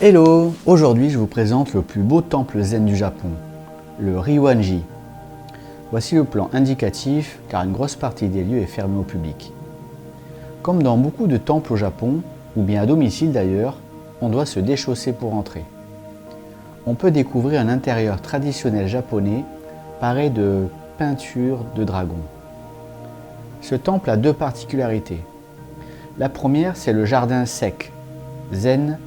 Hello! Aujourd'hui je vous présente le plus beau temple zen du Japon, le Ryoanji. Voici le plan indicatif car une grosse partie des lieux est fermée au public. Comme dans beaucoup de temples au Japon, ou bien à domicile d'ailleurs, on doit se déchausser pour entrer. On peut découvrir un intérieur traditionnel japonais paré de peintures de dragons. Ce temple a deux particularités. La première, c'est le jardin sec, zen,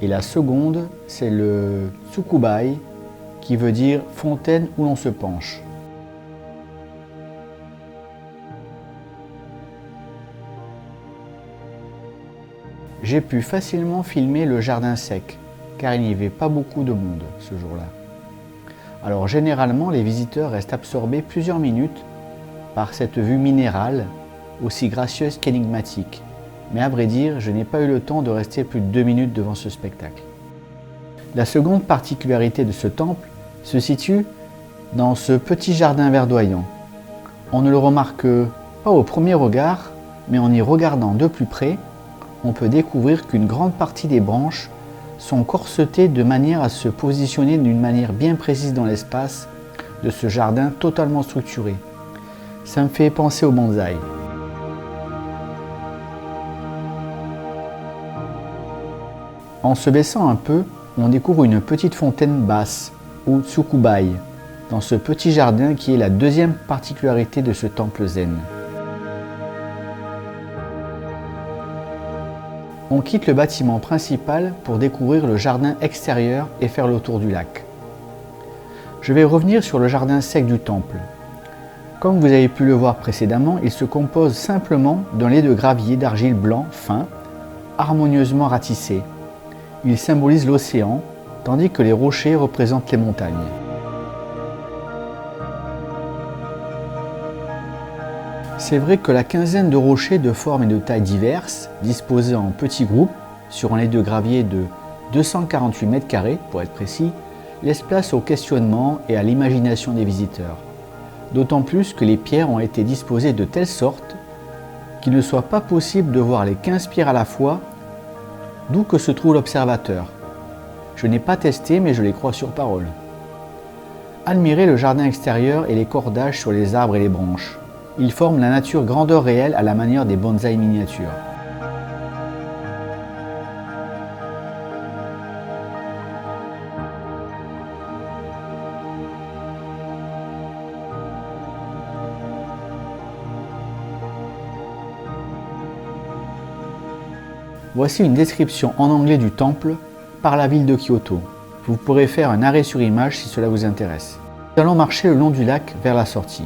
et la seconde, c'est le Tsukubai, qui veut dire fontaine où l'on se penche. J'ai pu facilement filmer le jardin sec, car il n'y avait pas beaucoup de monde ce jour-là. Alors généralement, les visiteurs restent absorbés plusieurs minutes par cette vue minérale, aussi gracieuse qu'énigmatique. Mais à vrai dire, je n'ai pas eu le temps de rester plus de 2 minutes devant ce spectacle. La seconde particularité de ce temple se situe dans ce petit jardin verdoyant. On ne le remarque pas au premier regard, mais en y regardant de plus près, on peut découvrir qu'une grande partie des branches sont corsetées de manière à se positionner d'une manière bien précise dans l'espace de ce jardin totalement structuré. Ça me fait penser au bonsaï. En se baissant un peu, on découvre une petite fontaine basse, ou Tsukubai, dans ce petit jardin qui est la deuxième particularité de ce temple zen. On quitte le bâtiment principal pour découvrir le jardin extérieur et faire le tour du lac. Je vais revenir sur le jardin sec du temple. Comme vous avez pu le voir précédemment, il se compose simplement d'un lait de gravier d'argile blanc fin, harmonieusement ratissé. Il symbolise l'océan, tandis que les rochers représentent les montagnes. C'est vrai que la quinzaine de rochers de formes et de tailles diverses, disposés en petits groupes, sur un lait de gravier de 248 mètres carrés pour être précis, laisse place au questionnement et à l'imagination des visiteurs. D'autant plus que les pierres ont été disposées de telle sorte qu'il ne soit pas possible de voir les 15 pierres à la fois, d'où que se trouve l'observateur. Je n'ai pas testé, mais je les crois sur parole. Admirez le jardin extérieur et les cordages sur les arbres et les branches. Ils forment la nature grandeur réelle à la manière des bonsaïs miniatures. Voici une description en anglais du temple par la ville de Kyoto. Vous pourrez faire un arrêt sur image si cela vous intéresse. Nous allons marcher le long du lac vers la sortie.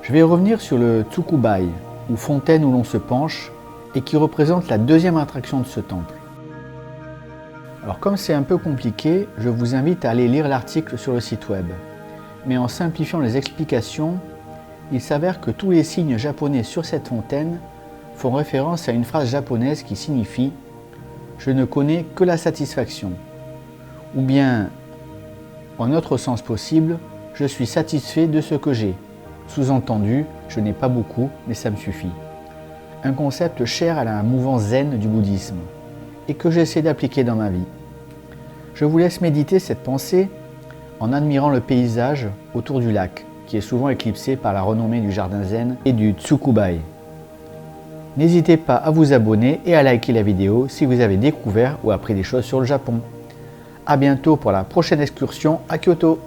Je vais revenir sur le Tsukubai, ou fontaine où l'on se penche, et qui représente la deuxième attraction de ce temple. Alors comme c'est un peu compliqué, je vous invite à aller lire l'article sur le site web. Mais en simplifiant les explications, il s'avère que tous les signes japonais sur cette fontaine font référence à une phrase japonaise qui signifie « Je ne connais que la satisfaction » ou bien, en autre sens possible, « Je suis satisfait de ce que j'ai ». Sous-entendu, je n'ai pas beaucoup, mais ça me suffit. Un concept cher à la mouvance zen du bouddhisme et que j'essaie d'appliquer dans ma vie. Je vous laisse méditer cette pensée en admirant le paysage autour du lac, qui est souvent éclipsé par la renommée du jardin zen et du Tsukubai. N'hésitez pas à vous abonner et à liker la vidéo si vous avez découvert ou appris des choses sur le Japon. A bientôt pour la prochaine excursion à Kyoto.